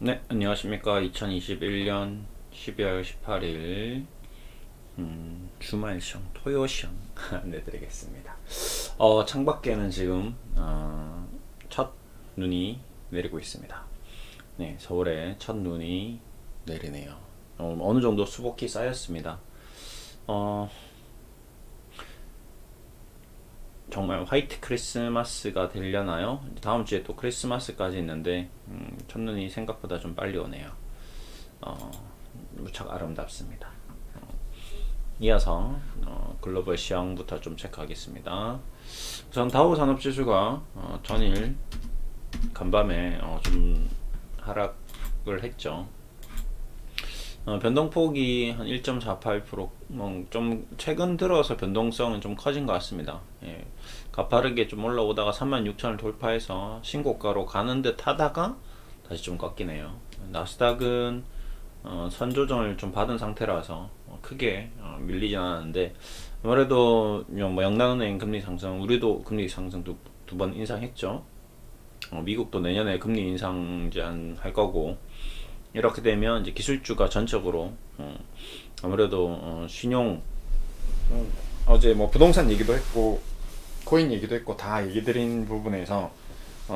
네, 안녕하십니까. 2021년 12월 18일 주말 시험, 토요 시험 내드리겠습니다. 창밖에는 지금 첫 눈이 내리고 있습니다. 네, 서울에 첫 눈이 내리네요. 어느 정도 수복이 쌓였습니다. 정말 화이트 크리스마스가 되려나요? 다음 주에 또 크리스마스까지 있는데 첫눈이 생각보다 좀 빨리 오네요. 무척 아름답습니다. 이어서 글로벌 시황부터 좀 체크하겠습니다. 우선 다우 산업지수가 전일 간밤에 좀 하락을 했죠. 변동폭이 한 1.48%, 좀 최근 들어서 변동성은 좀 커진 것 같습니다. 예, 가파르게 좀 올라오다가 36,000을 돌파해서 신고가로 가는 듯 하다가 다시 좀 꺾이네요. 나스닥은 선조정을 좀 받은 상태라서 크게 밀리진 않았는데, 아무래도 뭐 영란은행 금리 상승, 우리도 금리 상승 두 번 인상했죠. 미국도 내년에 금리 인상 이제 할 거고, 이렇게 되면 이제 기술주가 전적으로 아무래도 신용, 어제 뭐 부동산 얘기도 했고 코인 얘기도 했고 다 얘기 드린 부분에서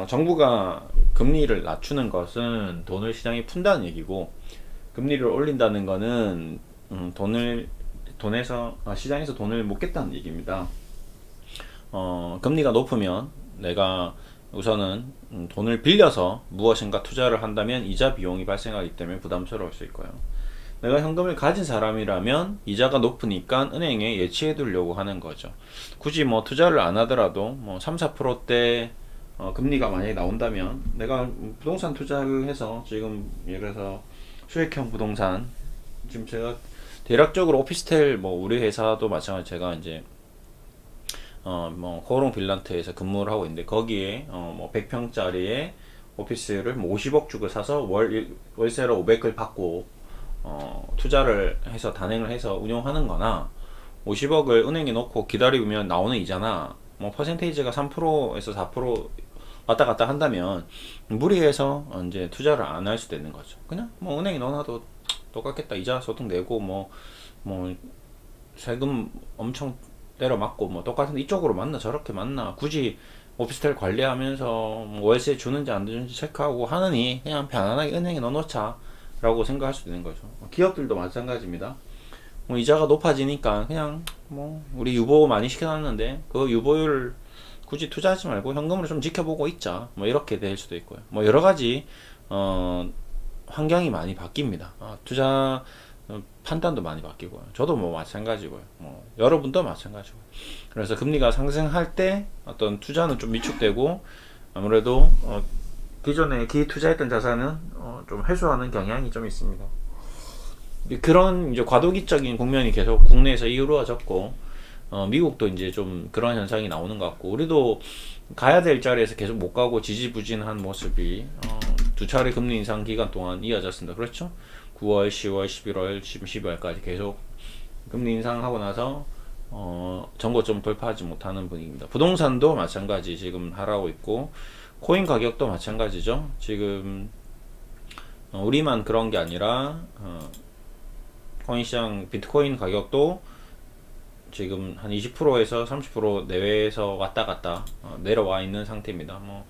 정부가 금리를 낮추는 것은 돈을 시장에 푼다는 얘기고, 금리를 올린다는 거는 시장에서 돈을 못 겠다는 얘기입니다. 금리가 높으면 내가 우선은 돈을 빌려서 무엇인가 투자를 한다면 이자 비용이 발생하기 때문에 부담스러울 수 있고요. 내가 현금을 가진 사람이라면 이자가 높으니까 은행에 예치해 두려고 하는 거죠. 굳이 뭐 투자를 안 하더라도 뭐 3, 4%대 금리가 만약에 나온다면 내가 부동산 투자를 해서, 지금 예를 들어서 수익형 부동산, 지금 제가 대략적으로 오피스텔, 뭐 우리 회사도 마찬가지, 제가 이제 뭐 코롱 빌란트에서 근무를 하고 있는데, 거기에 뭐 100평짜리에 오피스를 뭐 50억 주고 사서 월세로 500을 받고 투자를 해서 단행을 해서 운영하는 거나, 50억을 은행에 넣고 기다리면 나오는 이자나 뭐 퍼센테이지가 3%에서 4% 왔다 갔다 한다면 무리해서 이제 투자를 안 할 수도 있는 거죠. 그냥 뭐 은행에 넣어놔도 똑같겠다, 이자 소득 내고 뭐 세금 엄청 때려 맞고 뭐 똑같은데, 이쪽으로 맞나 저렇게 맞나, 굳이 오피스텔 관리하면서 뭐 월세 주는지 안 주는지 체크하고 하느니 그냥 편안하게 은행에 넣어놓자 라고 생각할 수도 있는 거죠. 기업들도 마찬가지입니다. 뭐 이자가 높아지니까 그냥 뭐 우리 유보 많이 시켜놨는데 그 유보율 굳이 투자하지 말고 현금으로 좀 지켜보고 있자, 뭐 이렇게 될 수도 있고요. 뭐 여러가지 환경이 많이 바뀝니다. 투자 판단도 많이 바뀌고요. 저도 뭐 마찬가지고요. 뭐 여러분도 마찬가지고요. 그래서 금리가 상승할 때 어떤 투자는 좀 위축되고, 아무래도 기존에 투자했던 자산은 좀 회수하는 경향이 좀 있습니다. 그런 이제 과도기적인 국면이 계속 국내에서 이루어졌고, 미국도 이제 좀 그런 현상이 나오는 것 같고, 우리도 가야 될 자리에서 계속 못 가고 지지부진한 모습이 두 차례 금리 인상 기간 동안 이어졌습니다. 그렇죠? 9월, 10월, 11월, 12월까지 계속 금리 인상하고 나서 전고점 돌파하지 못하는 분위기입니다. 부동산도 마찬가지 지금 하락하고 있고, 코인 가격도 마찬가지죠. 지금 우리만 그런 게 아니라 코인 시장, 비트코인 가격도 지금 한 20%에서 30% 내외에서 왔다 갔다 내려와 있는 상태입니다. 뭐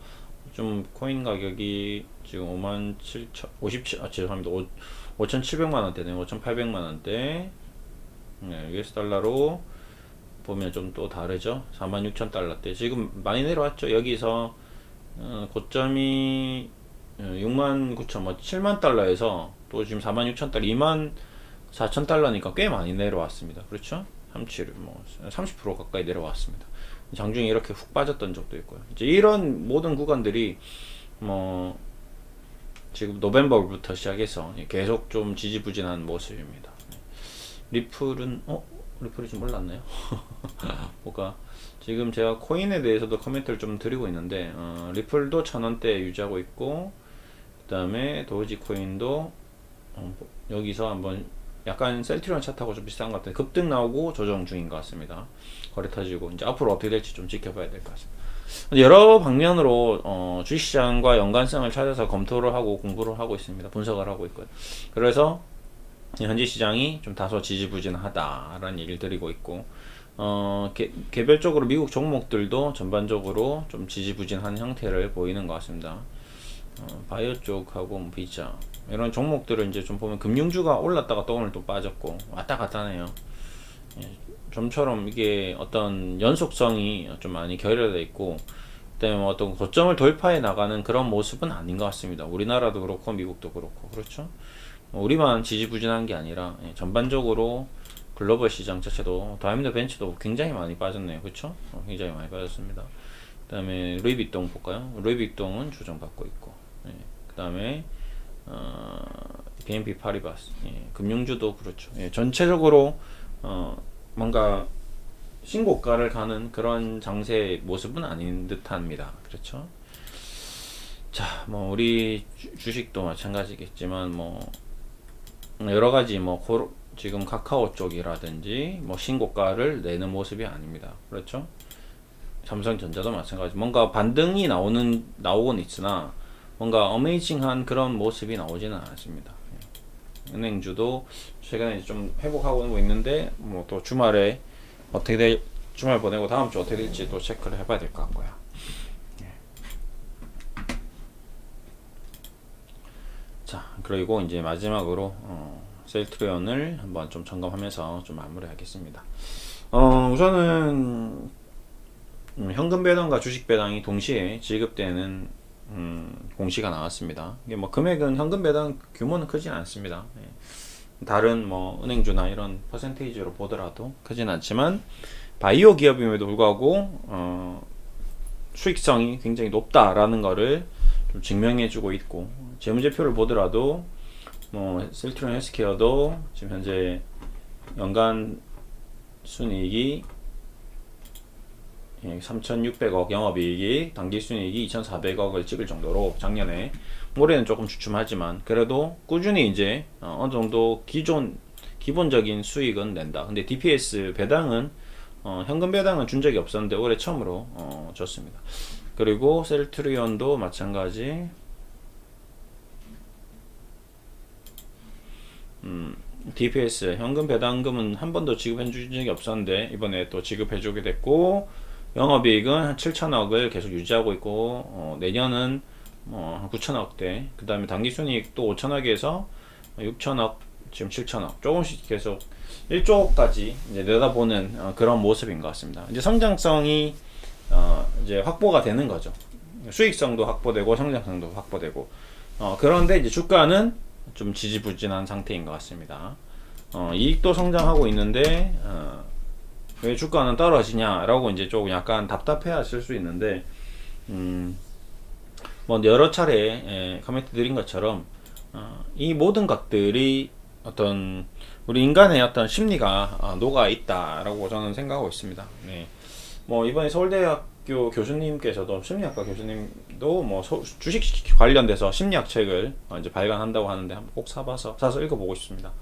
좀 코인 가격이 지금 5,700만원대네. 5,800만원대. 네, US 달러로 보면 좀 또 다르죠. 46,000달러대. 지금 많이 내려왔죠. 여기서 고점이 69,000, 뭐 7만달러에서 또 지금 46,000달러, 24,000달러니까 꽤 많이 내려왔습니다. 그렇죠? 30% 가까이 내려왔습니다. 장중에 이렇게 훅 빠졌던 적도 있고요. 이제 이런 모든 구간들이 뭐 지금 노벰버부터 시작해서 계속 좀 지지부진한 모습입니다. 리플은 리플이 좀 올랐나요? 뭐가 지금 제가 코인에 대해서도 코멘트를 좀 드리고 있는데, 리플도 1,000원대 유지하고 있고, 그 다음에 도지코인도 여기서 한번 약간 셀트리온 차트하고 좀 비슷한 것 같은데 급등 나오고 조정 중인 것 같습니다. 거래 터지고 이제 앞으로 어떻게 될지 좀 지켜봐야 될 것 같습니다. 여러 방면으로 주식시장과 연관성을 찾아서 검토를 하고 공부를 하고 있습니다. 분석을 하고 있고요. 그래서 현재 시장이 좀 다소 지지부진하다라는 얘기를 드리고 있고, 개별적으로 미국 종목들도 전반적으로 좀 지지부진한 형태를 보이는 것 같습니다. 바이오 쪽하고 뭐 비자 이런 종목들을 이제 좀 보면 금융주가 올랐다가 또 오늘 또 빠졌고 왔다 갔다 하네요. 좀처럼 이게 어떤 연속성이 좀 많이 결여되어 있고, 그다음에 어떤 고점을 돌파해 나가는 그런 모습은 아닌 것 같습니다. 우리나라도 그렇고 미국도 그렇고. 그렇죠? 우리만 지지부진한 게 아니라 전반적으로 글로벌 시장 자체도 다이아몬드 벤츠도 굉장히 많이 빠졌네요. 그렇죠? 굉장히 많이 빠졌습니다. 그다음에 루이비통 볼까요? 루이비통은 조정받고 있고, 그다음에 BNP 파리바스, 금융주도 그렇죠. 전체적으로 뭔가 신고가를 가는 그런 장세의 모습은 아닌 듯합니다. 그렇죠? 자, 뭐 우리 주식도 마찬가지겠지만 뭐 여러 가지 뭐 지금 카카오 쪽이라든지 뭐 신고가를 내는 모습이 아닙니다. 그렇죠? 삼성전자도 마찬가지. 뭔가 반등이 나오곤 있으나 뭔가 어메이징한 그런 모습이 나오지는 않습니다. 은행주도 최근에 좀 회복하고 있는데 뭐 또 주말에 주말 보내고 다음 주 어떻게 될지 또 체크를 해봐야 될 것 같고요. 자, 그리고 이제 마지막으로 셀트리온을 한번 좀 점검하면서 좀 마무리하겠습니다. 우선은 현금 배당과 주식 배당이 동시에 지급되는 공시가 나왔습니다. 이게 뭐 금액은 현금 배당 규모는 크진 않습니다. 다른 뭐 은행주나 이런 퍼센테이지로 보더라도 크진 않지만 바이오 기업임에도 불구하고 수익성이 굉장히 높다라는 거를 좀 증명해주고 있고, 재무제표를 보더라도 뭐 셀트리온 헬스케어도 지금 현재 연간 순이익이 3,600억, 영업이익이 당기순이익이 2,400억을 찍을 정도로 작년에, 올해는 조금 주춤하지만 그래도 꾸준히 이제 어느 정도 기본적인 수익은 낸다. 근데 DPS 배당은 현금 배당은 준 적이 없었는데 올해 처음으로 줬습니다. 그리고 셀트리온도 마찬가지. DPS 현금 배당금은 한 번도 지급해 준 적이 없었는데 이번에 또 지급해 주게 됐고, 영업이익은 한 7천억을 계속 유지하고 있고, 내년은 한 9천억대, 그 다음에 당기순이익도 5천억에서 6천억, 지금 7천억, 조금씩 계속 1조까지 이제 내다보는 그런 모습인 것 같습니다. 이제 성장성이 이제 확보가 되는 거죠. 수익성도 확보되고 성장성도 확보되고, 그런데 이제 주가는 좀 지지부진한 상태인 것 같습니다. 이익도 성장하고 있는데 왜 주가는 떨어지냐라고 이제 조금 약간 답답해 하실 수 있는데, 뭐 여러 차례 코멘트 드린 것처럼 이 모든 것들이 어떤 우리 인간의 어떤 심리가 녹아 있다라고 저는 생각하고 있습니다. 네. 뭐 이번에 서울대학교 교수님께서도, 심리학과 교수님도 뭐 주식 관련돼서 심리학 책을 이제 발간한다고 하는데 한번 꼭 사서 읽어보고 싶습니다.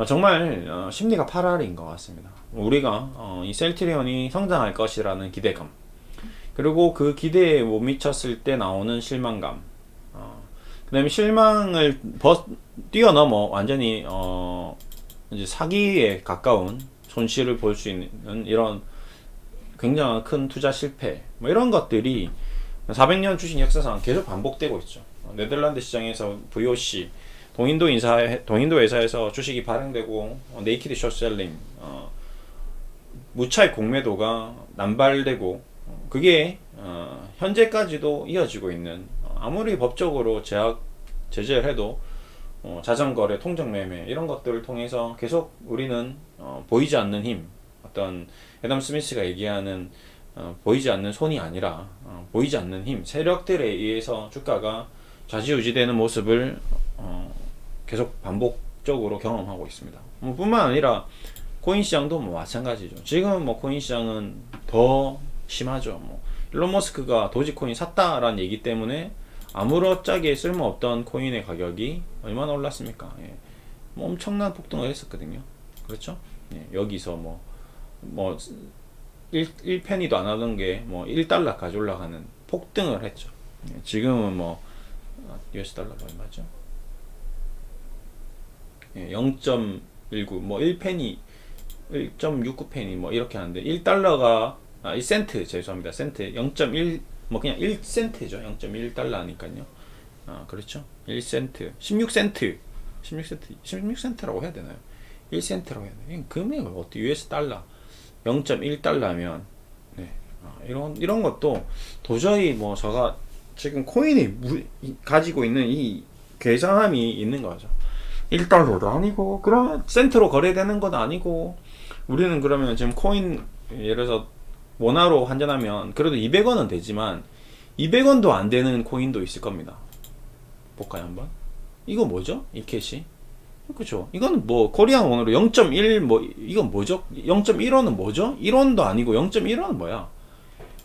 정말 심리가 8알인 것 같습니다. 우리가 이 셀트리온이 성장할 것이라는 기대감, 그리고 그 기대에 못 미쳤을 때 나오는 실망감, 그 다음에 실망을 뛰어넘어 완전히 이제 사기에 가까운 손실을 볼 수 있는 이런 굉장히 큰 투자 실패, 뭐 이런 것들이 400년 주식 역사상 계속 반복되고 있죠. 네덜란드 시장에서 VOC, 동인도 회사에서 주식이 발행되고 네이키드 숏셀링, 무차익 공매도가 남발되고, 그게 현재까지도 이어지고 있는, 아무리 법적으로 제재를 해도 자전거래, 통정매매 이런 것들을 통해서 계속 우리는 보이지 않는 힘, 어떤 애덤 스미스가 얘기하는 보이지 않는 손이 아니라 보이지 않는 힘, 세력들에 의해서 주가가 좌지우지되는 모습을 계속 반복적으로 경험하고 있습니다. 뿐만 아니라 코인 시장도 뭐 마찬가지죠. 지금 뭐 코인 시장은 더 심하죠. 뭐 일론 머스크가 도지코인 샀다라는 얘기 때문에 아무렇지게 쓸모없던 코인의 가격이 얼마나 올랐습니까? 예. 뭐 엄청난 폭등을 했었거든요. 그렇죠? 예. 여기서 뭐 1페니도 안 하던 게 뭐 1달러까지 올라가는 폭등을 했죠. 지금은 뭐 US 달러가 얼마죠? 0.19 뭐 1페니 1.69페니 뭐 이렇게 하는데 1달러가 1센트 죄송합니다. 센트 0.1 뭐 그냥 1센트죠. 0.1달러니까요. 그렇죠. 1센트 16센트 16센트라고 해야 되나요? 1센트라고 해야 되나요? 금액을 어떻게 US 달러 0.1달러면 네. 이런 것도 도저히 뭐 제가 지금 코인이 가지고 있는 이 괴상함이 있는 거죠. 1달러도 아니고 그러면 센트로 거래되는 건 아니고 우리는 그러면 지금 코인 예를 들어서 원화로 환전하면 그래도 200원은 되지만 200원도 안 되는 코인도 있을 겁니다. 볼까요 한번? 이거 뭐죠? 이 캐시? 그쵸? 이건 뭐 코리안 원으로 0.1 뭐 이건 뭐죠? 0.1원은 뭐죠? 1원도 아니고 0.1원은 뭐야?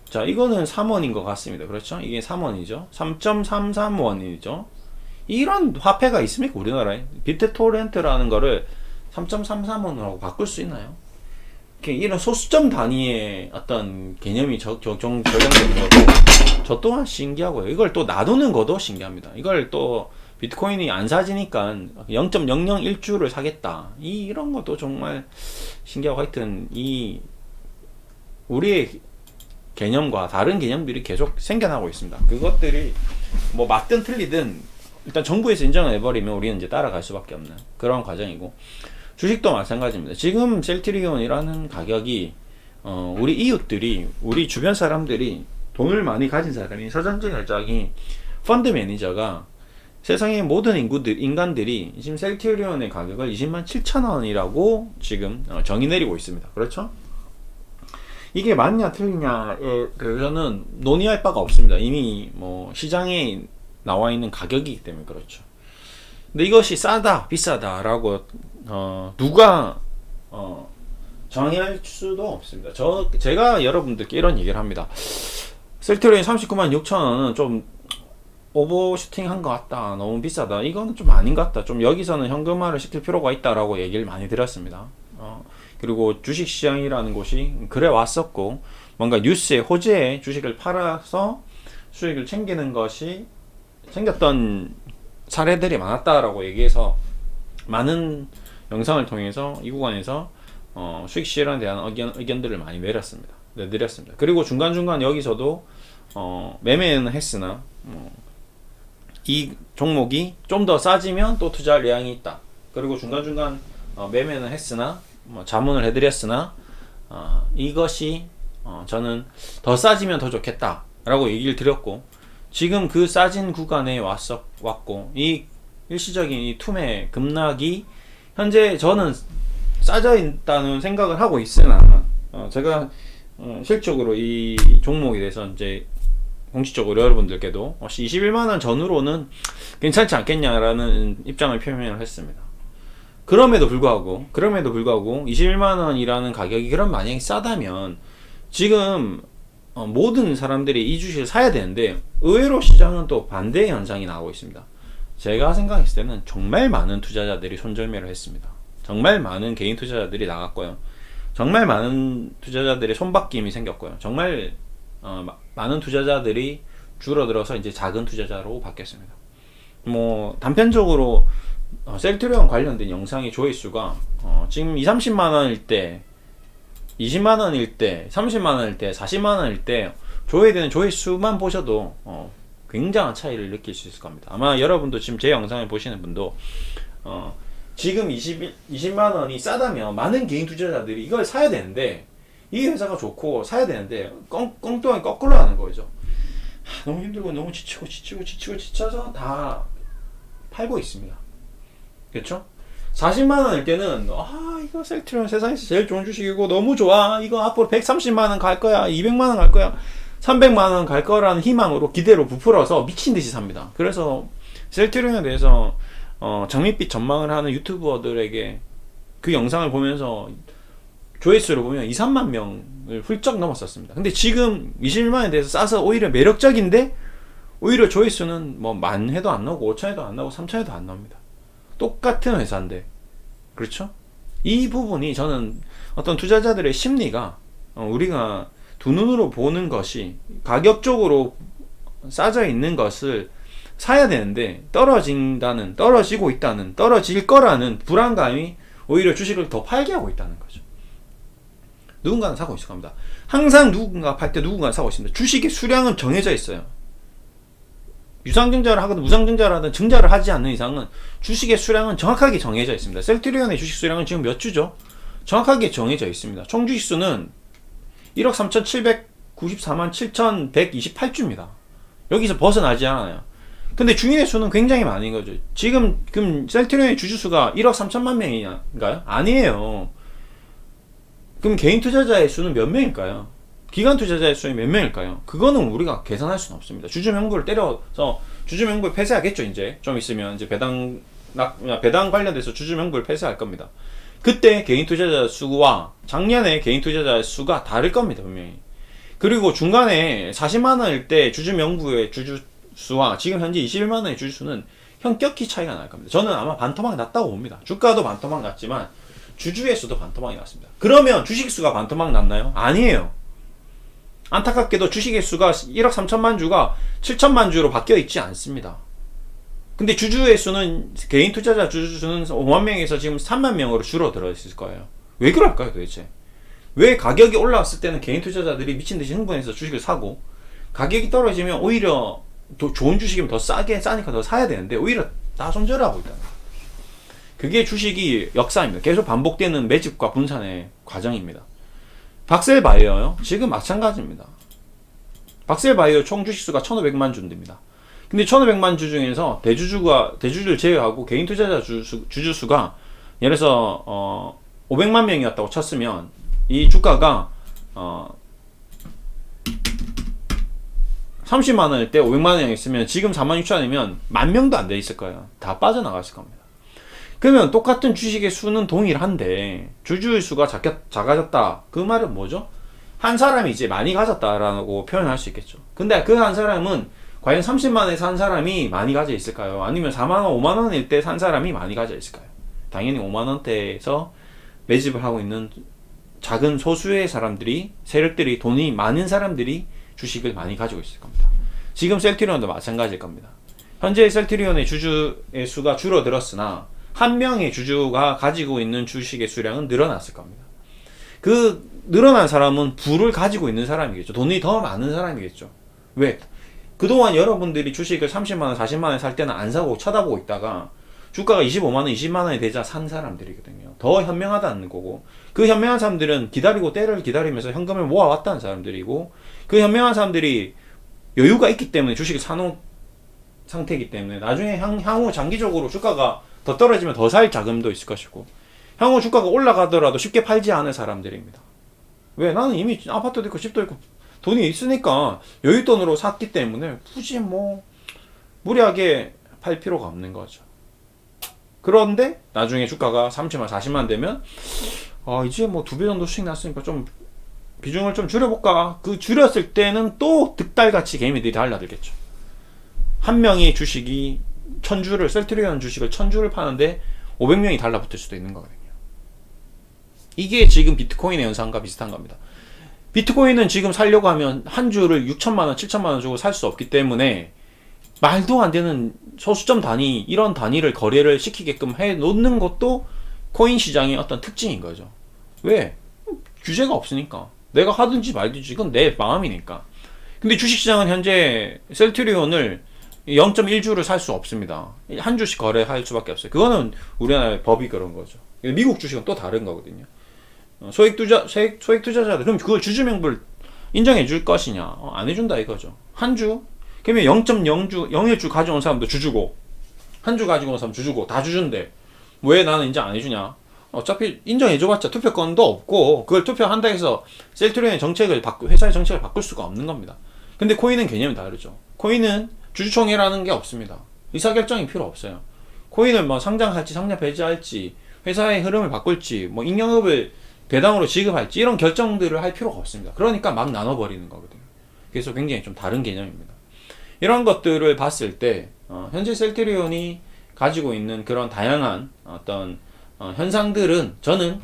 자 이거는 3원인 것 같습니다. 그렇죠? 이게 3원이죠. 3.33원이죠. 이런 화폐가 있습니까 우리나라에? 비트토렌트라는 거를 3.33원으로 바꿀 수 있나요? 이런 소수점 단위의 어떤 개념이 적용되는 것도 저 또한 신기하고요. 이걸 또 놔두는 것도 신기합니다. 이걸 또 비트코인이 안 사지니까 0.001주를 사겠다. 이런 것도 정말 신기하고 하여튼 이 우리의 개념과 다른 개념들이 계속 생겨나고 있습니다. 그것들이 뭐 맞든 틀리든 일단 정부에서 인정을 해버리면 우리는 이제 따라갈 수밖에 없는 그런 과정이고 주식도 마찬가지입니다. 지금 셀트리온이라는 가격이 우리 이웃들이 우리 주변 사람들이 돈을 많이 가진 사람이 서정진 회장이 펀드 매니저가 세상의 모든 인간들이 지금 셀트리온의 가격을 207,000원이라고 지금 정의 내리고 있습니다. 그렇죠? 이게 맞냐 틀리냐에 저는 논의할 바가 없습니다. 이미 뭐 시장에 나와 있는 가격이기 때문에 그렇죠. 근데 이것이 싸다 비싸다 라고 누가 정의할 수도 없습니다. 제가 여러분들께 이런 얘기를 합니다. 셀트리온 396,000원은 좀 오버슈팅 한 것 같다. 너무 비싸다. 이거는 좀 아닌 것 같다. 좀 여기서는 현금화를 시킬 필요가 있다라고 얘기를 많이 드렸습니다. 그리고 주식시장이라는 곳이 그래 왔었고 뭔가 뉴스에 호재에 주식을 팔아서 수익을 챙기는 것이 생겼던 사례들이 많았다라고 얘기해서 많은 영상을 통해서 이 구간에서 수익 실현에 대한 의견들을 많이 내드렸습니다. 그리고 중간중간 여기서도 매매는 했으나 이 종목이 좀 더 싸지면 또 투자할 의향이 있다. 그리고 중간중간 매매는 했으나 자문을 해드렸으나 이것이 저는 더 싸지면 더 좋겠다 라고 얘기를 드렸고 지금 그 싸진 구간에 왔고 이 일시적인 이 투매 급락이 현재 저는 싸져 있다는 생각을 하고 있으나 제가 실적으로 이 종목에 대해서 이제 공식적으로 여러분들께도 혹시 21만원 전후로는 괜찮지 않겠냐라는 입장을 표명을 했습니다. 그럼에도 불구하고 21만원이라는 가격이 그럼 만약에 싸다면 지금 모든 사람들이 이 주식을 사야 되는데 의외로 시장은 또 반대의 현상이 나오고 있습니다. 제가 생각했을 때는 정말 많은 투자자들이 손절매를 했습니다. 정말 많은 개인 투자자들이 나갔고요. 정말 많은 투자자들의 손바뀜이 생겼고요. 정말 많은 투자자들이 줄어들어서 이제 작은 투자자로 바뀌었습니다. 뭐 단편적으로 셀트리온 관련된 영상의 조회수가 지금 2~30만원일 때 20만원일 때 30만원일 때 40만원일 때 조회되는 조회수만 보셔도 굉장한 차이를 느낄 수 있을 겁니다. 아마 여러분도 지금 제 영상을 보시는 분도 지금 20만원이 싸다면 많은 개인 투자자들이 이걸 사야 되는데 이 회사가 좋고 사야 되는데 엉뚱하게 거꾸로 하는 거죠. 너무 힘들고 너무 지쳐서 다 팔고 있습니다. 그렇죠? 40만원일 때는 이거 셀트리온 세상에서 제일 좋은 주식이고 너무 좋아. 이거 앞으로 130만원 갈 거야. 200만원 갈 거야. 300만원 갈 거라는 희망으로 기대로 부풀어서 미친듯이 삽니다. 그래서 셀트리온에 대해서 장밋빛 전망을 하는 유튜버들에게 그 영상을 보면서 조회수를 보면 2~3만 명을 훌쩍 넘었었습니다. 근데 지금 21만원에 대해서 싸서 오히려 매력적인데 오히려 조회수는 뭐 10,000회도 안 나오고 5,000회도 안 나오고 3,000회도 안 나옵니다. 똑같은 회사인데 그렇죠? 이 부분이 저는 어떤 투자자들의 심리가 우리가 두 눈으로 보는 것이 가격적으로 싸져 있는 것을 사야 되는데 떨어지고 있다는, 떨어질 거라는 불안감이 오히려 주식을 더 팔게 하고 있다는 거죠. 누군가는 사고 있을 겁니다. 항상 누군가 팔 때 누군가는 사고 있습니다. 주식의 수량은 정해져 있어요. 유상증자를 하든 무상증자를 하든 증자를 하지 않는 이상은 주식의 수량은 정확하게 정해져 있습니다. 셀트리온의 주식 수량은 지금 몇 주죠? 정확하게 정해져 있습니다. 총 주식수는 1억 3,794만 7,128주입니다. 여기서 벗어나지 않아요. 근데 주인의 수는 굉장히 많은 거죠. 지금 셀트리온의 주주수가 1억 3천만 명인가요? 아니에요. 그럼 개인 투자자의 수는 몇 명일까요? 기관 투자자의 수는 몇 명일까요? 그거는 우리가 계산할 수는 없습니다. 주주 명부를 때려서 주주 명부를 폐쇄하겠죠. 이제 좀 있으면 이제 배당 관련돼서 주주 명부를 폐쇄할 겁니다. 그때 개인 투자자 수와 작년에 개인 투자자 수가 다를 겁니다. 분명히. 그리고 중간에 40만원일 때 주주 명부의 주주 수와 지금 현재 21만원의 주주 수는 현격히 차이가 날 겁니다. 저는 아마 반토막이 났다고 봅니다. 주가도 반토막 났지만 주주의 수도 반토막이 났습니다. 그러면 주식 수가 반토막 났나요? 아니에요. 안타깝게도 주식의 수가 1억 3천만 주가 7천만 주로 바뀌어 있지 않습니다. 근데 주주의 수는, 개인 투자자 주주 수는 5만 명에서 지금 3만 명으로 줄어들어 있을 거예요. 왜 그럴까요, 도대체? 왜 가격이 올라왔을 때는 개인 투자자들이 미친듯이 흥분해서 주식을 사고, 가격이 떨어지면 오히려 더 좋은 주식이면 더 싸니까 더 사야 되는데, 오히려 다 손절하고 있다는 거예요. 그게 주식이 역사입니다. 계속 반복되는 매집과 분산의 과정입니다. 박셀바이어요. 지금 마찬가지입니다. 박셀바이어 총 주식수가 1,500만 주입니다. 근데 1,500만 주 중에서 대주주를 제외하고 개인 투자자 주주수가 예를 들어서 500만 명이었다고 쳤으면 이 주가가 30만 원일 때 500만 원이 있으면 지금 46,000원이면 10,000명도 안 돼 있을 거예요. 다 빠져나갔을 겁니다. 그러면 똑같은 주식의 수는 동일한데 주주의 수가 작아졌다. 그 말은 뭐죠? 한 사람이 이제 많이 가졌다라고 표현할 수 있겠죠. 근데 그 한 사람은 과연 30만원에 산 사람이 많이 가져 있을까요? 아니면 4만원, 5만원일 때 산 사람이 많이 가져 있을까요? 당연히 5만원대에서 매집을 하고 있는 작은 소수의 사람들이, 세력들이, 돈이 많은 사람들이 주식을 많이 가지고 있을 겁니다. 지금 셀트리온도 마찬가지일 겁니다. 현재 셀트리온의 주주의 수가 줄어들었으나 한 명의 주주가 가지고 있는 주식의 수량은 늘어났을 겁니다. 그 늘어난 사람은 부를 가지고 있는 사람이겠죠. 돈이 더 많은 사람이겠죠. 왜? 그동안 여러분들이 주식을 30만원, 40만원에 살 때는 안 사고 쳐다보고 있다가 주가가 25만원, 20만원이 되자 산 사람들이거든요. 더 현명하다는 거고, 그 현명한 사람들은 기다리고 때를 기다리면서 현금을 모아왔다는 사람들이고, 그 현명한 사람들이 여유가 있기 때문에 주식을 사놓은 상태이기 때문에 나중에 향후 장기적으로 주가가 더 떨어지면 더 살 자금도 있을 것이고, 향후 주가가 올라가더라도 쉽게 팔지 않을 사람들입니다. 왜? 나는 이미 아파트도 있고 집도 있고 돈이 있으니까 여윳돈으로 샀기 때문에 굳이 뭐 무리하게 팔 필요가 없는 거죠. 그런데 나중에 주가가 30만 40만 되면 이제 뭐 2배 정도씩 났으니까 좀 비중을 좀 줄여볼까? 그 줄였을 때는 또 득달같이 개미들이 달라들겠죠. 한 명이 주식이 1000주를, 셀트리온 주식을 1000주를 파는데 500명이 달라붙을 수도 있는 거거든요. 이게 지금 비트코인의 현상과 비슷한 겁니다. 비트코인은 지금 살려고 하면 한 주를 6천만원, 7천만원 주고 살 수 없기 때문에 말도 안 되는 소수점 단위, 이런 단위를 거래를 시키게끔 해 놓는 것도 코인 시장의 어떤 특징인 거죠. 왜? 규제가 없으니까. 내가 하든지 말든지 이건 내 마음이니까. 근데 주식시장은 현재 셀트리온을 0.1주를 살 수 없습니다. 한 주씩 거래할 수밖에 없어요. 그거는 우리나라의 법이 그런 거죠. 미국 주식은 또 다른 거거든요. 소액 투자자들, 그럼 그걸 주주 명부를 인정해 줄 것이냐? 안 해준다 이거죠. 한 주? 그러면 0.0주, 0.1주 가져온 사람도 주주고, 한 주 가지고 온 사람 주주고, 다 주주인데, 왜 나는 인정 안 해주냐? 어차피 인정해줘봤자 투표권도 없고, 그걸 투표한다 해서 셀트리온의 정책을 회사의 정책을 바꿀 수가 없는 겁니다. 근데 코인은 개념이 다르죠. 코인은 주주총회라는 게 없습니다. 의사결정이 필요 없어요. 코인을 뭐 상장할지, 상장 폐지할지, 회사의 흐름을 바꿀지, 뭐 인영업을 배당으로 지급할지, 이런 결정들을 할 필요가 없습니다. 그러니까 막 나눠버리는 거거든요. 그래서 굉장히 좀 다른 개념입니다. 이런 것들을 봤을 때 현재 셀트리온이 가지고 있는 그런 다양한 어떤 현상들은 저는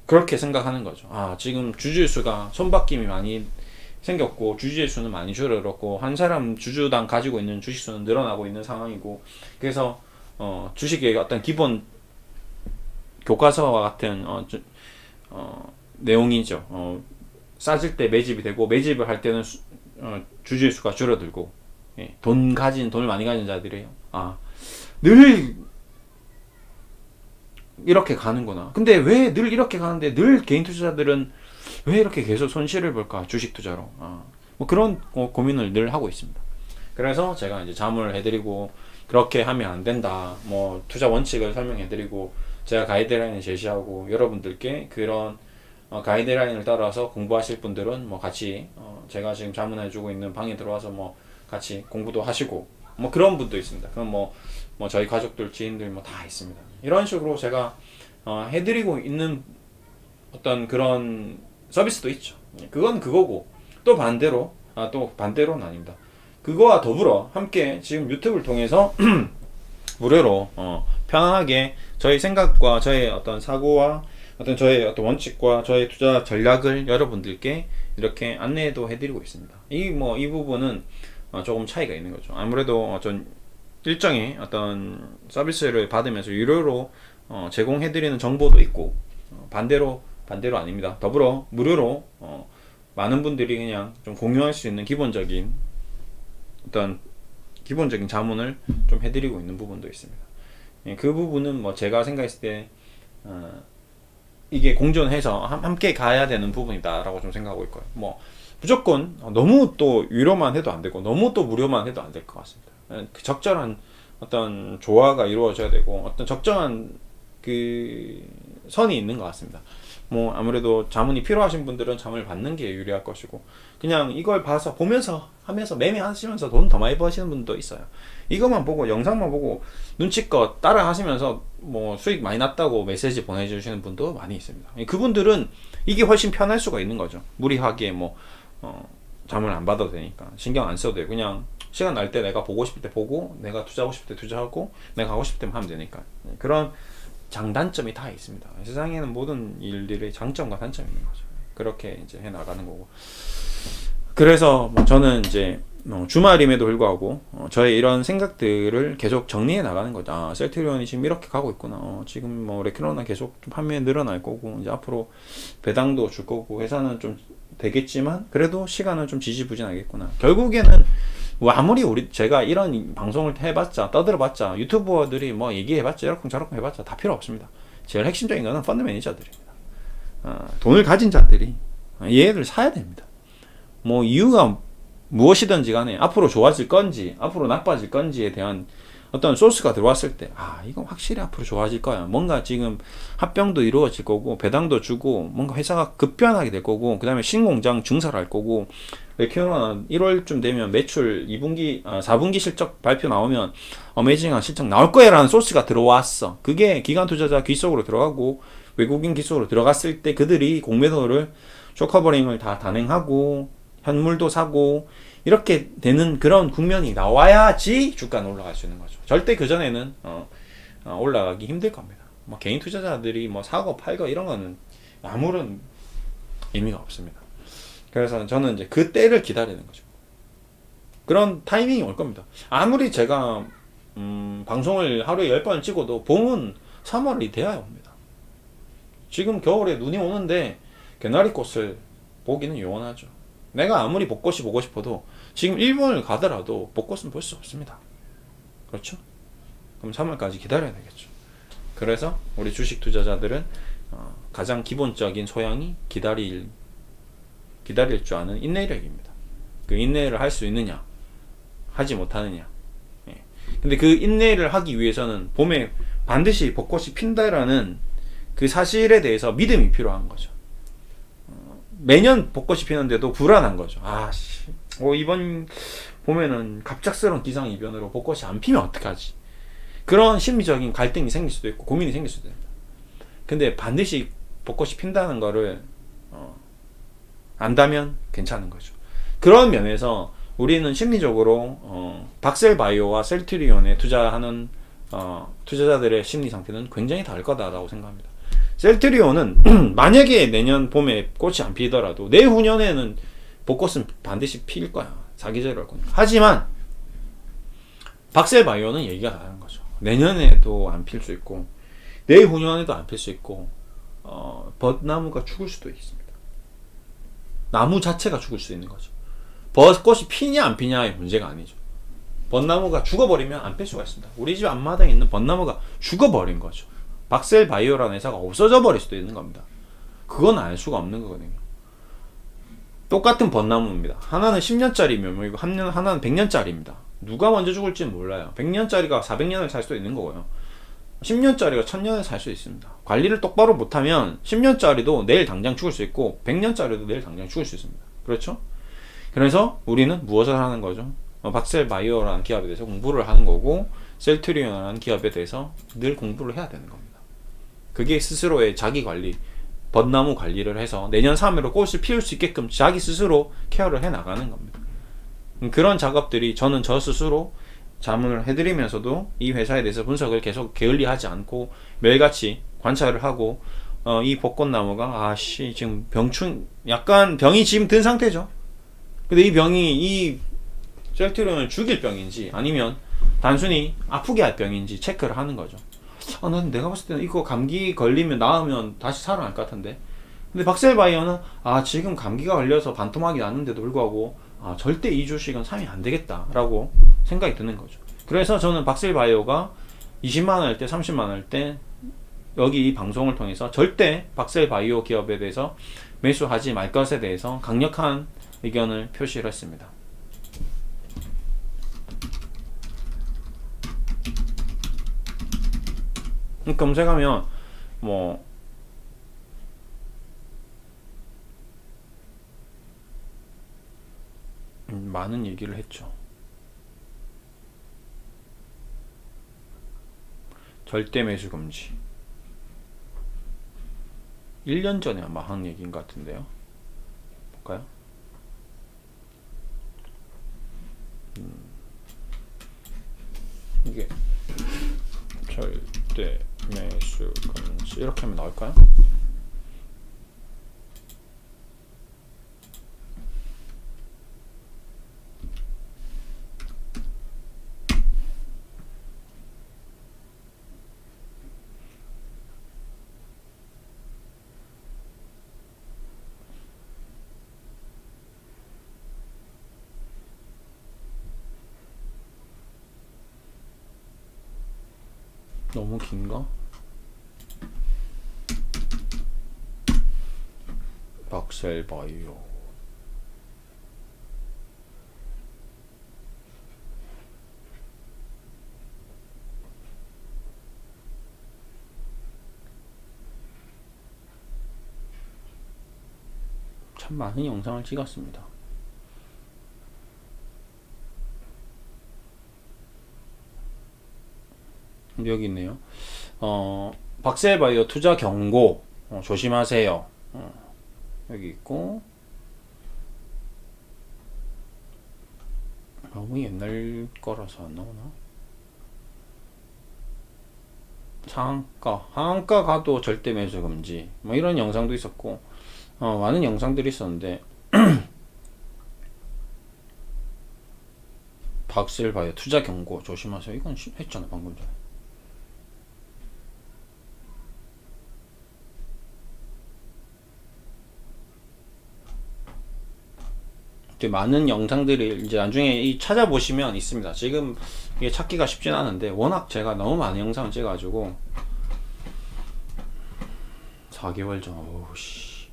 그렇게 생각하는 거죠. 아, 지금 주주수가 손바뀜이 많이 생겼고 주주의 수는 많이 줄어들었고 한 사람 주주당 가지고 있는 주식 수는 늘어나고 있는 상황이고, 그래서 주식의 어떤 기본 교과서와 같은 내용이죠. 싸질 때 매집이 되고 매집을 할 때는 주주의 수가 줄어들고, 예, 돈을 많이 가진 자들이에요. 아, 늘 이렇게 가는구나. 근데 왜 늘 이렇게 가는데 늘 개인 투자자들은 왜 이렇게 계속 손실을 볼까? 주식 투자로. 뭐 그런 고민을 늘 하고 있습니다. 그래서 제가 이제 자문을 해드리고, 그렇게 하면 안 된다, 뭐 투자 원칙을 설명해드리고, 제가 가이드라인을 제시하고, 여러분들께 그런 가이드라인을 따라서 공부하실 분들은 뭐 같이 제가 지금 자문해주고 있는 방에 들어와서 뭐 같이 공부도 하시고, 뭐 그런 분도 있습니다. 그럼 뭐 저희 가족들, 지인들 뭐 다 있습니다. 이런 식으로 제가 해드리고 있는 어떤 그런 서비스도 있죠. 그건 그거고, 또 반대로는 아닙니다. 그거와 더불어 함께 지금 유튜브를 통해서 무료로 편안하게 저희 생각과 저의 어떤 사고와 어떤 저의 어떤 원칙과 저의 투자 전략을 여러분들께 이렇게 안내도 해드리고 있습니다. 이 부분은 조금 차이가 있는 거죠. 아무래도 어떤 일정의 어떤 서비스를 받으면서 유료로 제공해드리는 정보도 있고, 반대로 아닙니다. 더불어 무료로 많은 분들이 그냥 좀 공유할 수 있는 기본적인 자문을 좀 해드리고 있는 부분도 있습니다. 예, 그 부분은 뭐 제가 생각했을 때 이게 공존해서 함께 가야 되는 부분이다라고 좀 생각하고 있고요. 뭐 무조건 너무 또 유료만 해도 안 되고 너무 또 무료만 해도 안 될 것 같습니다. 그 적절한 어떤 조화가 이루어져야 되고, 어떤 적정한 그 선이 있는 것 같습니다. 뭐 아무래도 자문이 필요하신 분들은 자문을 받는 게 유리할 것이고, 그냥 이걸 봐서 보면서 하면서 매매하시면서 돈 더 많이 버시는 분도 있어요. 이것만 보고 영상만 보고 눈치껏 따라 하시면서 뭐 수익 많이 났다고 메시지 보내주시는 분도 많이 있습니다. 그분들은 이게 훨씬 편할 수가 있는 거죠. 무리하게 뭐 자문을 안 받아도 되니까 신경 안 써도 돼요. 그냥 시간 날 때 내가 보고 싶을 때 보고, 내가 투자하고 싶을 때 투자하고, 내가 하고 싶을 때 하면 되니까. 그런 장단점이 다 있습니다. 세상에는 모든 일들의 장점과 단점이 있는 거죠. 그렇게 이제 해 나가는 거고. 그래서 저는 이제 주말임에도 불구하고 저의 이런 생각들을 계속 정리해 나가는 거죠. 아, 셀트리온이 지금 이렇게 가고 있구나. 지금 뭐 레큐로나 계속 좀 판매 늘어날 거고, 이제 앞으로 배당도 줄 거고, 회사는 좀 되겠지만 그래도 시간은 좀 지지부진하겠구나. 결국에는 뭐 아무리 제가 이런 방송을 해봤자, 떠들어봤자, 유튜버들이 뭐 얘기해봤자, 이렇게 저렇게 해봤자 다 필요 없습니다. 제일 핵심적인 거는 펀드 매니저들입니다. 돈을 가진 자들이 얘를 사야 됩니다. 뭐 이유가 무엇이든지 간에 앞으로 좋아질 건지 앞으로 나빠질 건지에 대한 어떤 소스가 들어왔을 때, 이건 확실히 앞으로 좋아질 거야. 뭔가 지금 합병도 이루어질 거고, 배당도 주고, 뭔가 회사가 급변하게 될 거고, 그 다음에 신공장 증설할 거고, 레큐어는 1월쯤 되면 매출 4분기 실적 발표 나오면 어메이징한 실적 나올 거야 라는 소스가 들어왔어. 그게 기관 투자자 귀 속으로 들어가고 외국인 귀 속으로 들어갔을 때 그들이 공매도를 쇼커버링을 다 단행하고 현물도 사고 이렇게 되는 그런 국면이 나와야지 주가는 올라갈 수 있는 거죠. 절대 그 전에는 올라가기 힘들 겁니다. 뭐 개인 투자자들이 뭐 사고 팔고 이런 거는 아무런 의미가 없습니다. 그래서 저는 이제 그 때를 기다리는 거죠. 그런 타이밍이 올 겁니다. 아무리 제가 방송을 하루에 10번을 찍어도 봄은 3월이 돼야 옵니다. 지금 겨울에 눈이 오는데 개나리꽃을 보기는 요원하죠. 내가 아무리 벚꽃이 보고 싶어도 지금 일본을 가더라도 벚꽃은 볼 수 없습니다. 그렇죠? 그럼 3월까지 기다려야 되겠죠. 그래서 우리 주식 투자자들은 가장 기본적인 소양이 기다릴 줄 아는 인내력입니다. 그 인내를 할 수 있느냐, 하지 못하느냐. 예. 근데 그 인내를 하기 위해서는 봄에 반드시 벚꽃이 핀다라는 그 사실에 대해서 믿음이 필요한 거죠. 매년 벚꽃이 피는데도 불안한 거죠. 이번 봄에는 갑작스러운 기상이변으로 벚꽃이 안 피면 어떡하지? 그런 심리적인 갈등이 생길 수도 있고 고민이 생길 수도 있습니다. 근데 반드시 벚꽃이 핀다는 거를 안다면 괜찮은 거죠. 그런 면에서 우리는 심리적으로 박셀바이오와 셀트리온에 투자하는 투자자들의 심리 상태는 굉장히 다를 거다라고 생각합니다. 셀트리온은 만약에 내년 봄에 꽃이 안 피더라도 내후년에는 벚꽃은 반드시 필 거야. 사계절을 할 거니까. 하지만 박셀바이오는 얘기가 다른 거죠. 내년에도 안 필 수 있고 내후년에도 안 필 수 있고 벚나무가 죽을 수도 있습니다. 나무 자체가 죽을 수 있는 거죠. 벚꽃이 피냐 안 피냐의 문제가 아니죠. 벚나무가 죽어버리면 안 뺄 수가 있습니다. 우리 집 앞마당에 있는 벚나무가 죽어버린 거죠. 박셀바이오라는 회사가 없어져 버릴 수도 있는 겁니다. 그건 알 수가 없는 거거든요. 똑같은 벚나무입니다. 하나는 10년짜리 묘목이고 하나는 100년짜리입니다. 누가 먼저 죽을지는 몰라요. 100년짜리가 400년을 살 수도 있는 거고요. 10년짜리가 1000년을 살 수 있습니다. 관리를 똑바로 못하면 10년짜리도 내일 당장 죽을 수 있고 100년짜리도 내일 당장 죽을 수 있습니다. 그렇죠? 그래서 우리는 무엇을 하는 거죠? 박셀바이오라는 기업에 대해서 공부를 하는 거고 셀트리온이라는 기업에 대해서 늘 공부를 해야 되는 겁니다. 그게 스스로의 자기 관리, 벚나무 관리를 해서 내년 3월에 꽃을 피울 수 있게끔 자기 스스로 케어를 해 나가는 겁니다. 그런 작업들이 저는 저 스스로 자문을 해드리면서도 이 회사에 대해서 분석을 계속 게을리하지 않고 매일같이 관찰을 하고 이 벚꽃나무가 지금 약간 병이 지금 든 상태죠. 근데 이 병이 이 셀트리온을 죽일 병인지 아니면 단순히 아프게 할 병인지 체크를 하는 거죠. 난 내가 봤을 때는 이거 감기 걸리면 나으면 다시 살아날 것 같은데. 근데 박셀바이오는 지금 감기가 걸려서 반토막이 났는데도 불구하고 절대 이 주식은 사면 안 되겠다 라고 생각이 드는 거죠. 그래서 저는 박셀바이오가 20만원 할 때 30만원 할 때 여기 이 방송을 통해서 절대 박셀바이오 기업에 대해서 매수하지 말 것에 대해서 강력한 의견을 표시를 했습니다. 검색하면 많은 얘기를 했죠. 절대 매수 금지. 1년 전에 아마 한 얘기인 것 같은데요. 볼까요? 이게 절대 매수 금지 이렇게 하면 나올까요? 너무 긴가? 박셀바이오 참 많은 영상을 찍었습니다. 여기 있네요. 박셀바이오 투자 경고 조심하세요. 여기 있고 너무 옛날 거라서 안 나오나? 상한가 가도 절대 매수 금지 이런 영상도 있었고 많은 영상들이 있었는데 박셀바이오 투자 경고 조심하세요. 이건 했잖아 방금 전에. 많은 영상들이 이제 나중에 찾아보시면 있습니다. 지금 이게 찾기가 쉽진 않은데 워낙 제가 너무 많은 영상을 찍어가지고 4개월 전 오우씨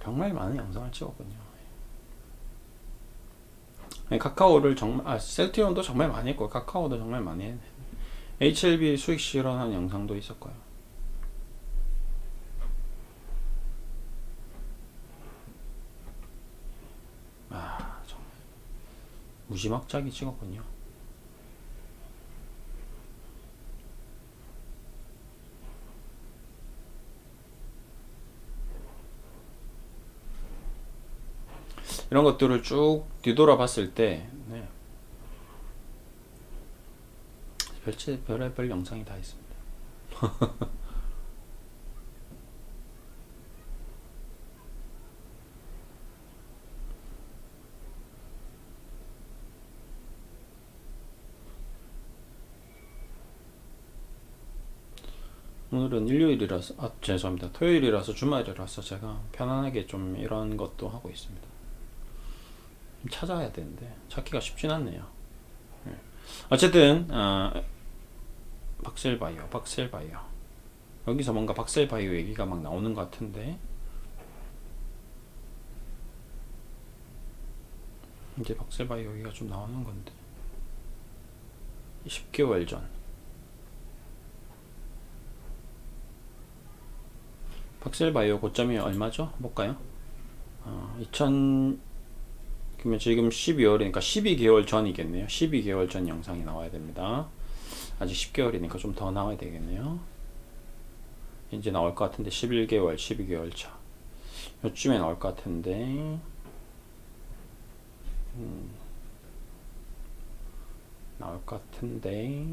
정말 많은 영상을 찍었군요. 카카오를 정말 셀트리온도 정말 많이 했고 카카오도 정말 많이 했네. HLB 수익 실현한 영상도 있었고요. 정말 무지막지하게 찍었군요. 이런 것들을 쭉 뒤돌아 봤을 때 별의별 영상이 다 있습니다. 오늘은 일요일이라서, 죄송합니다. 토요일이라서 주말이라서 제가 편안하게 좀 이런 것도 하고 있습니다. 찾아야 되는데 찾기가 쉽진 않네요. 어쨌든 박셀바이오 여기서 뭔가 박셀바이오 얘기가 막 나오는 것 같은데, 이제 박셀바이오 얘기가 좀 나오는 건데 10개월 전 박셀바이오 고점이 얼마죠? 볼까요? 2000 그러면 지금 12월이니까 12개월 전이겠네요. 12개월 전 영상이 나와야 됩니다. 아직 10개월이니까 좀 더 나와야 되겠네요. 이제 나올 것 같은데 11개월, 12개월 차 요쯤에 나올 것 같은데 나올 것 같은데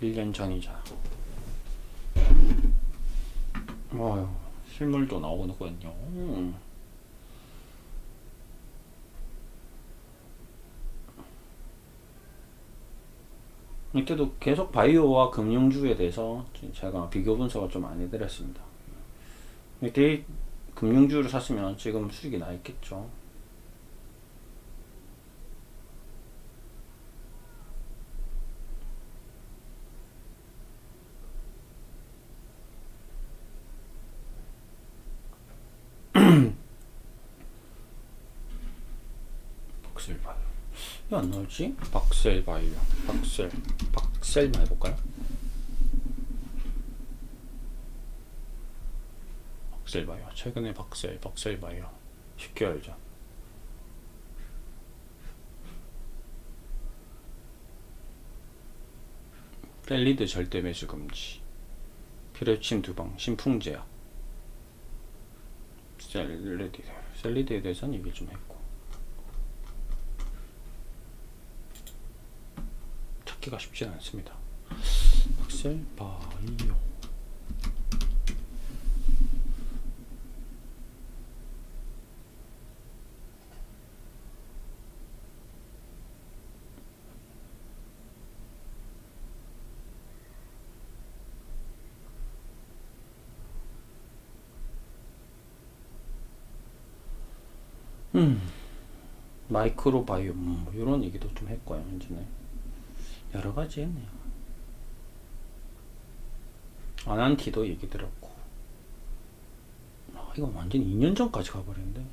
1년 전이잖아. 어휴, 실물도 나오는군요. 이때도 계속 바이오와 금융주에 대해서 제가 비교 분석을 좀 안 해드렸습니다. 이때 금융주를 샀으면 지금 수익이 나 있겠죠. 박셀바이오 왜 안 나오지? 박셀바이오 박셀만 해볼까요? 박셀바이오 최근에 박셀바이오 10개월 전 펠리드 절대 매수 금지, 피레침 두방, 신풍제약, 셀리드에 대해서는 얘기 좀 했고, 찾기가 쉽지 않습니다. 박셀바이오 마이크로바이오 이런 얘기도 좀 했고요. 이제는 여러 가지 했네요. 아난티도 얘기 들었고, 이거 완전 2년 전까지 가버렸는데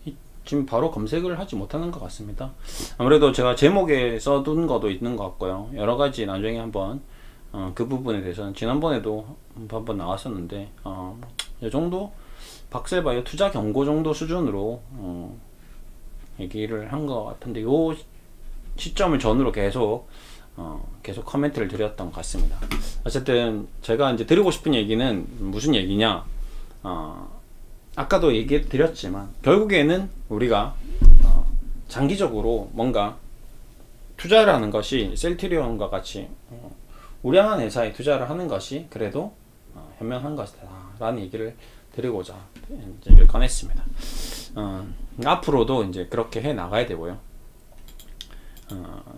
지금 바로 검색을 하지 못하는 것 같습니다. 아무래도 제가 제목에 써둔 것도 있는 것 같고요. 여러 가지 나중에 한번 그 부분에 대해서는 지난번에도 한번 나왔었는데 이 정도 박셀바이오 투자 경고 정도 수준으로 얘기를 한 것 같은데, 요 시점을 전후로 계속 커멘트를 드렸던 것 같습니다. 어쨌든 제가 이제 드리고 싶은 얘기는 무슨 얘기냐, 아까도 얘기 드렸지만 결국에는 우리가 장기적으로 뭔가 투자를 하는 것이 셀트리온과 같이 우량한 회사에 투자를 하는 것이 그래도 현명한 것이다 라는 얘기를 드리고자 얘기를 꺼냈습니다. 앞으로도 이제 그렇게 해 나가야 되고요.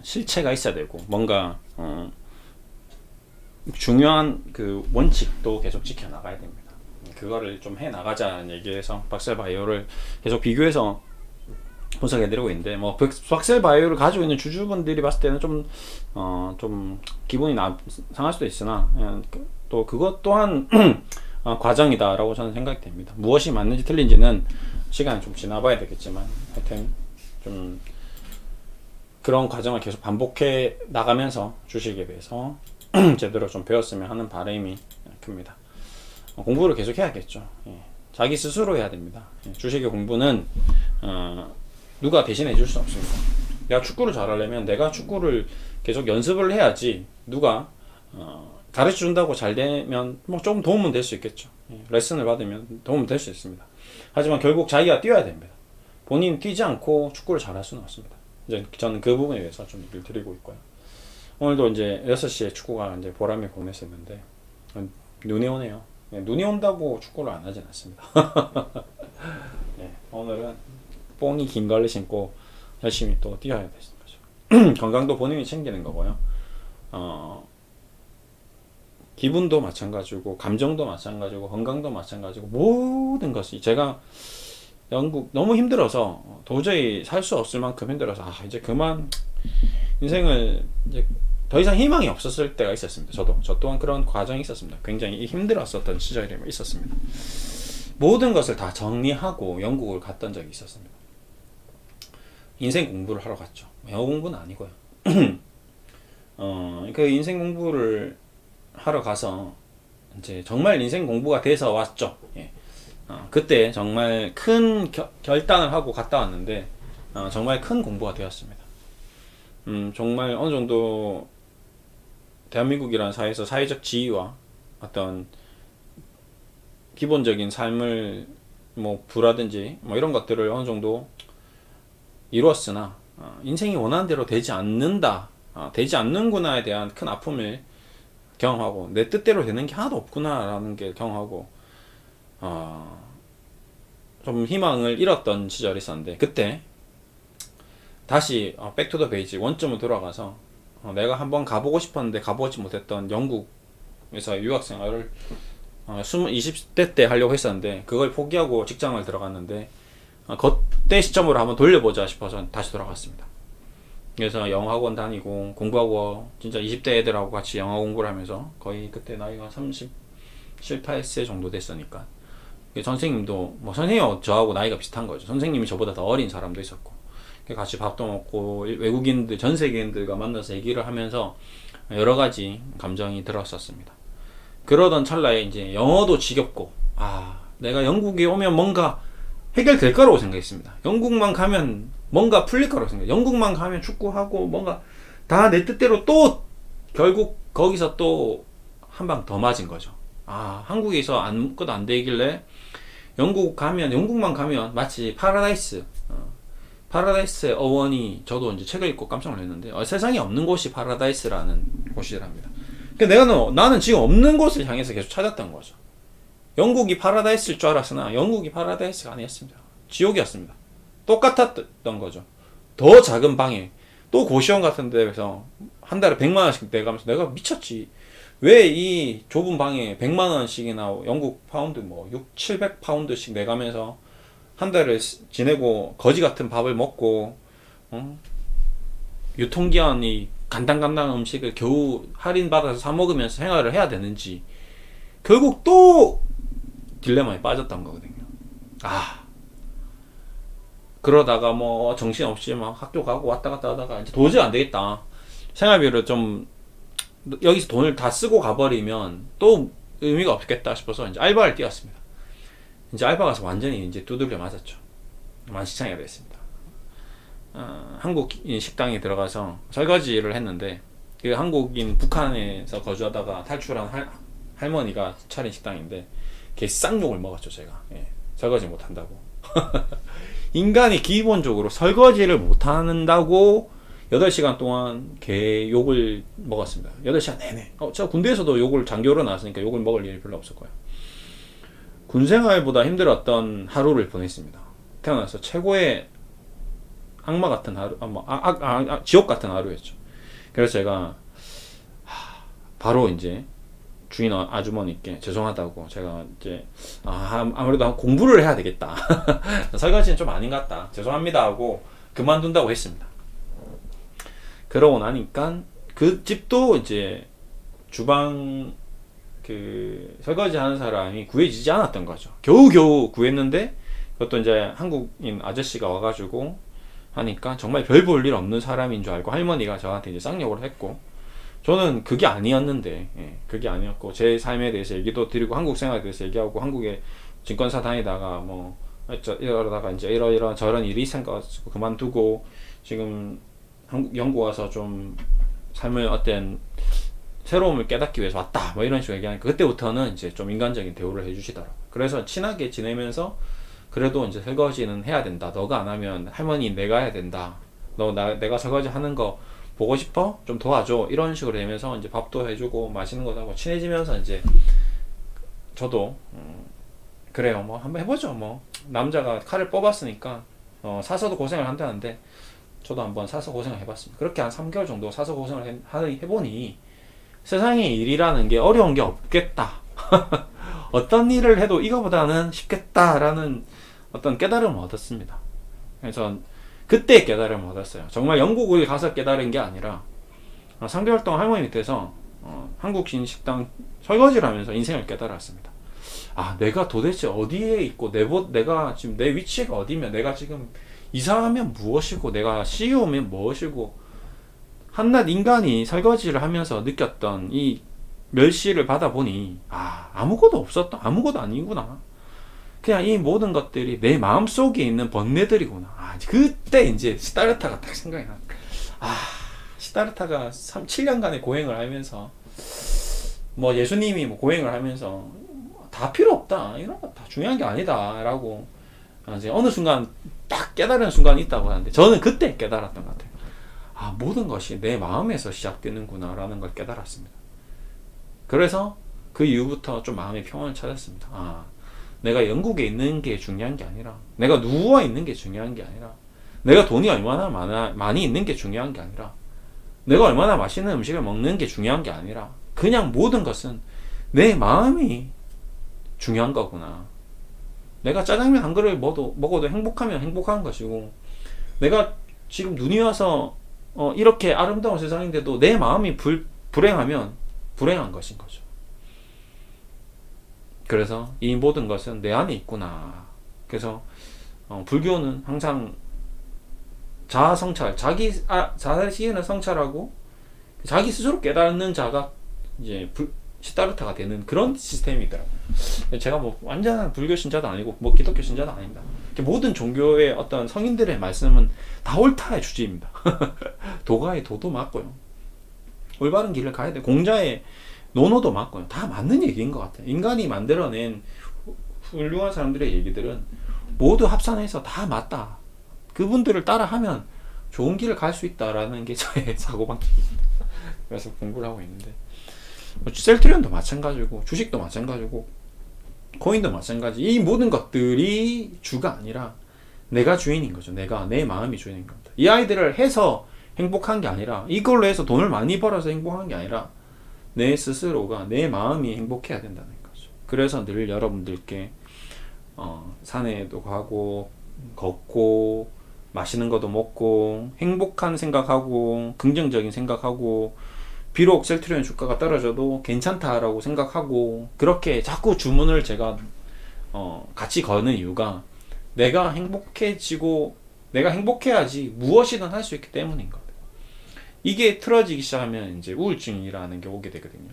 실체가 있어야 되고, 뭔가 중요한 그 원칙도 계속 지켜 나가야 됩니다. 그거를 좀 해 나가자는 얘기에서 박셀바이오를 계속 비교해서 분석해 드리고 있는데, 뭐 박셀바이오를 가지고 있는 주주분들이 봤을 때는 좀 기분이 상할 수도 있으나 또 그것 또한 과정이다 라고 저는 생각이 됩니다. 무엇이 맞는지 틀린지는 시간이 좀 지나봐야 되겠지만, 하여튼 좀 그런 과정을 계속 반복해 나가면서 주식에 대해서 제대로 좀 배웠으면 하는 바람이 큽니다. 공부를 계속 해야겠죠. 자기 스스로 해야 됩니다. 주식의 공부는 누가 대신해 줄 수 없습니다. 내가 축구를 잘하려면 내가 축구를 계속 연습을 해야지 누가 가르쳐 준다고 잘 되면 뭐 조금 도움은 될 수 있겠죠. 레슨을 받으면 도움은 될 수 있습니다. 하지만 결국 자기가 뛰어야 됩니다. 본인이 뛰지 않고 축구를 잘할 수는 없습니다. 이제 저는 그 부분에 대해서 좀 얘기를 드리고 있고요. 오늘도 이제 6시에 축구가 이제 보람에 보냈었는데 눈이 오네요. 눈이 온다고 축구를 안 하진 않습니다. 네, 오늘은 뽕이 긴 걸를 신고 열심히 또 뛰어야 되는 거죠. 건강도 본인이 챙기는 거고요. 기분도 마찬가지고, 감정도 마찬가지고, 건강도 마찬가지고, 모든 것이 제가 영국 너무 힘들어서 도저히 살 수 없을 만큼 힘들어서 이제 그만 인생을 이제 더 이상 희망이 없었을 때가 있었습니다. 저 또한 그런 과정이 있었습니다. 굉장히 힘들었었던 시절이 있었습니다. 모든 것을 다 정리하고 영국을 갔던 적이 있었습니다. 인생 공부를 하러 갔죠. 영어 공부는 아니고요. 그 인생 공부를 하러 가서 이제 정말 인생 공부가 돼서 왔죠. 예. 그때 정말 큰 결단을 하고 갔다 왔는데 정말 큰 공부가 되었습니다. 정말 어느 정도 대한민국이라는 사회에서 사회적 지위와 어떤 기본적인 삶을 뭐 부라든지 뭐 이런 것들을 어느 정도 이루었으나 인생이 원하는 대로 되지 않는다, 되지 않는구나에 대한 큰 아픔을 경험하고 내 뜻대로 되는 게 하나도 없구나라는 게 경험하고 좀 희망을 잃었던 시절이 있었는데, 그때 다시 백투더 베이직 원점으로 돌아가서 내가 한번 가보고 싶었는데 가보지 못했던 영국에서 유학생활을 20대 때 하려고 했었는데 그걸 포기하고 직장을 들어갔는데 그때 시점으로 한번 돌려보자 싶어서 다시 돌아갔습니다. 그래서 영어학원 다니고 공부하고 진짜 20대 애들하고 같이 영어 공부를 하면서 거의 그때 나이가 37, 8세 정도 됐으니까 선생님도 뭐 선생님하고 저하고 나이가 비슷한 거죠. 선생님이 저보다 더 어린 사람도 있었고 같이 밥도 먹고 외국인들 전 세계인들과 만나서 얘기를 하면서 여러 가지 감정이 들었었습니다. 그러던 찰나에 이제 영어도 지겹고 내가 영국에 오면 뭔가 해결될 거라고 생각했습니다. 영국만 가면 뭔가 풀릴 거라고 생각해요. 영국만 가면 축구하고 뭔가 다 내 뜻대로 또 결국 거기서 또 한 방 더 맞은 거죠. 한국에서 아무것도 안 되길래 영국만 가면 마치 파라다이스의 어원이, 저도 이제 책을 읽고 깜짝 놀랐는데 세상에 없는 곳이 파라다이스라는 곳이랍니다. 그러니까 나는 지금 없는 곳을 향해서 계속 찾았던 거죠. 영국이 파라다이스일 줄 알았으나 영국이 파라다이스가 아니었습니다. 지옥이었습니다. 똑같았던 거죠. 더 작은 방에 또 고시원 같은 데에서 한 달에 100만 원씩 내가면서 내가 미쳤지. 왜 이 좁은 방에 100만 원씩이나 영국 파운드 뭐 700 파운드씩 내가면서 한 달을 지내고 거지 같은 밥을 먹고 유통기한이 간당간당한 음식을 겨우 할인받아서 사 먹으면서 생활을 해야 되는지 결국 또 딜레마에 빠졌던 거거든요. 그러다가 뭐 정신없이 막 학교 가고 왔다 갔다 하다가 이제 도저히 안 되겠다. 생활비를 좀 여기서 돈을 다 쓰고 가버리면 또 의미가 없겠다 싶어서 이제 알바를 뛰었습니다. 이제 알바 가서 완전히 이제 두들겨 맞았죠. 만시창이가 됐습니다. 한국인 식당에 들어가서 설거지를 했는데 그 한국인 북한에서 거주하다가 탈출한 할머니가 차린 식당인데 걔 쌍욕을 먹었죠. 제가 설거지 못한다고. 인간이 기본적으로 설거지를 못한다고 8시간 동안 개 욕을 먹었습니다. 8시간 내내. 제가 군대에서도 욕을 장교로 나왔으니까 욕을 먹을 일이 별로 없을 거예요. 군생활보다 힘들었던 하루를 보냈습니다. 태어나서 최고의 악마 같은 하루, 지옥 같은 하루였죠. 그래서 제가 바로 이제 주인 아주머니께 죄송하다고, 제가 이제 아무래도 공부를 해야 되겠다. 설거지는 좀 아닌 것 같다. 죄송합니다 하고 그만둔다고 했습니다. 그러고 나니까 그 집도 이제 주방 설거지 하는 사람이 구해지지 않았던 거죠. 겨우겨우 구했는데 그것도 이제 한국인 아저씨가 와가지고 하니까 정말 별 볼 일 없는 사람인 줄 알고 할머니가 저한테 이제 쌍욕을 했고, 저는 그게 아니었는데, 그게 아니었고 제 삶에 대해서 얘기도 드리고 한국 생활에 대해서 얘기하고 한국에 증권사 다니다가 뭐 이러다가 이제 이런 저런 일이 생겨가지고 그만두고 지금 영국 와서 좀 삶을 어떤 새로움을 깨닫기 위해서 왔다 뭐 이런 식으로 얘기하니까 그때부터는 이제 좀 인간적인 대우를 해주시더라고요. 그래서 친하게 지내면서 그래도 이제 설거지는 해야 된다. 너가 안 하면 할머니 내가 해야 된다. 내가 설거지 하는 거 보고 싶어? 좀 도와줘. 이런 식으로 되면서 이제 밥도 해주고 맛있는 것도 하고 친해지면서 이제 저도 그래요. 뭐 한번 해보죠. 뭐 남자가 칼을 뽑았으니까 사서도 고생을 한다는데 저도 한번 사서 고생을 해봤습니다. 그렇게 한 3개월 정도 사서 고생을 해보니 세상에 일이라는 게 어려운 게 없겠다. 어떤 일을 해도 이거보다는 쉽겠다라는 어떤 깨달음을 얻었습니다. 그래서 그때 깨달음을 얻었어요. 정말 영국을 가서 깨달은 게 아니라 3개월 동안 할머니 밑에서 한국식 식당 설거지를 하면서 인생을 깨달았습니다. 아, 내가 도대체 어디에 있고 내가 지금 내 위치가 어디며 내가 지금 이사하면 무엇이고 내가 CEO면 무엇이고 한낱 인간이 설거지를 하면서 느꼈던 이 멸시를 받아보니 아무것도 아니구나. 그냥 이 모든 것들이 내 마음속에 있는 번뇌들이구나. 그때 이제 시다르타가 딱 생각이 나. 시다르타가 7년간의 고행을 하면서 뭐 예수님이 뭐 고행을 하면서 다 필요 없다. 이런 거 다 중요한 게 아니다. 라고 이제 어느 순간 딱 깨달은 순간이 있다고 하는데 저는 그때 깨달았던 것 같아요. 모든 것이 내 마음에서 시작되는구나 라는 걸 깨달았습니다. 그래서 그 이후부터 좀 마음의 평안을 찾았습니다. 내가 영국에 있는 게 중요한 게 아니라 내가 누워 있는 게 중요한 게 아니라 내가 돈이 얼마나 많이 있는 게 중요한 게 아니라 내가 얼마나 맛있는 음식을 먹는 게 중요한 게 아니라 그냥 모든 것은 내 마음이 중요한 거구나. 내가 짜장면 한 그릇 먹어도 행복하면 행복한 것이고 내가 지금 눈이 와서 이렇게 아름다운 세상인데도 내 마음이 불행하면 불행한 것인 거죠. 그래서 이 모든 것은 내 안에 있구나. 그래서 불교는 항상 자아성찰, 자신을 성찰하고 자기 스스로 깨닫는 자가 이제 시다르타가 되는 그런 시스템이더라고요. 제가 뭐 완전한 불교 신자도 아니고 뭐 기독교 신자도 아닙니다. 모든 종교의 어떤 성인들의 말씀은 다 옳다의 주제입니다. 도가의 도도 맞고요. 올바른 길을 가야 돼. 공자의 논어도 맞고요. 다 맞는 얘기인 것 같아요. 인간이 만들어낸 훌륭한 사람들의 얘기들은 모두 합산해서 다 맞다. 그분들을 따라하면 좋은 길을 갈 수 있다라는 게 저의 사고방식입니다. 그래서 공부를 하고 있는데 셀트리온도 마찬가지고 주식도 마찬가지고 코인도 마찬가지. 이 모든 것들이 주가 아니라 내가 주인인 거죠. 내 마음이 주인인 겁니다. 이 아이들을 해서 행복한 게 아니라 이걸로 해서 돈을 많이 벌어서 행복한 게 아니라 내 스스로가 내 마음이 행복해야 된다는 거죠. 그래서 늘 여러분들께 산에도 가고 걷고 맛있는 것도 먹고 행복한 생각하고 긍정적인 생각하고 비록 셀트리온 주가가 떨어져도 괜찮다라고 생각하고 그렇게 자꾸 주문을 제가 같이 거는 이유가 내가 행복해지고 내가 행복해야지 무엇이든 할 수 있기 때문인 거예요. 이게 틀어지기 시작하면 이제 우울증이라는 게 오게 되거든요.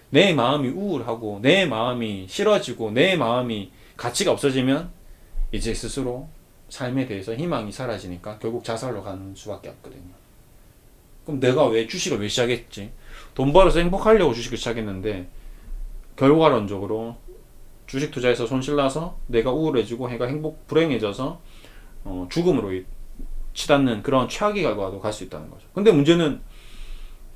내 마음이 우울하고 내 마음이 싫어지고 내 마음이 가치가 없어지면 이제 스스로 삶에 대해서 희망이 사라지니까 결국 자살로 가는 수밖에 없거든요. 그럼 내가 왜 주식을 왜 시작했지? 돈 벌어서 행복하려고 주식을 시작했는데 결과론적으로 주식 투자해서 손실나서 내가 우울해지고 해가 불행해져서 죽음으로 치닫는 그런 최악의 결과도 갈 수 있다는 거죠. 근데 문제는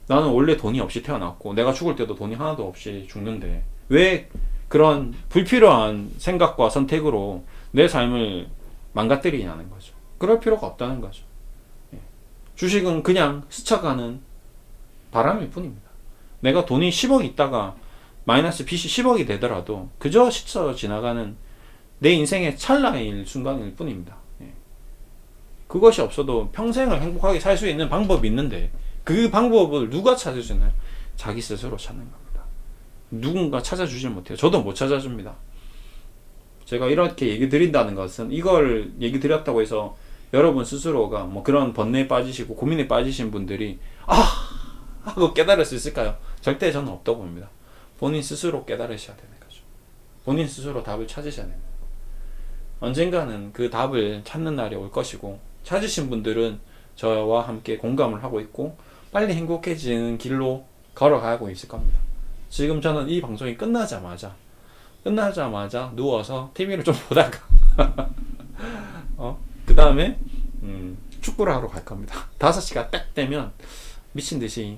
나는 원래 돈이 없이 태어났고 내가 죽을 때도 돈이 하나도 없이 죽는데 왜 그런 불필요한 생각과 선택으로 내 삶을 망가뜨리냐는 거죠. 그럴 필요가 없다는 거죠. 주식은 그냥 스쳐가는 바람일 뿐입니다. 내가 돈이 10억 있다가 마이너스 빚이 10억이 되더라도 그저 스쳐 지나가는 내 인생의 찰나일 순간일 뿐입니다. 그것이 없어도 평생을 행복하게 살 수 있는 방법이 있는데 그 방법을 누가 찾을 수 있나요? 자기 스스로 찾는 겁니다. 누군가 찾아주질 못해요. 저도 못 찾아줍니다. 제가 이렇게 얘기 드린다는 것은 이걸 얘기 드렸다고 해서 여러분 스스로가 뭐 그런 번뇌에 빠지시고 고민에 빠지신 분들이 하고 깨달을 수 있을까요? 절대 저는 없다고 봅니다. 본인 스스로 깨달으셔야 되는 거죠. 본인 스스로 답을 찾으셔야 됩니다. 언젠가는 그 답을 찾는 날이 올 것이고 찾으신 분들은 저와 함께 공감을 하고 있고 빨리 행복해지는 길로 걸어가고 있을 겁니다. 지금 저는 이 방송이 끝나자마자 누워서 TV를 좀 보다가 그 다음에 축구를 하러 갈 겁니다. 5시가 딱 되면 미친듯이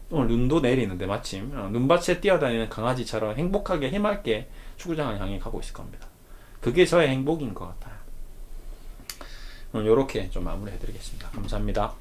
오늘 눈도 내리는데 마침 눈밭에 뛰어다니는 강아지처럼 행복하게 해맑게 축구장을 향해 가고 있을 겁니다. 그게 저의 행복인 것 같아요. 이렇게 좀 마무리 해드리겠습니다. 감사합니다.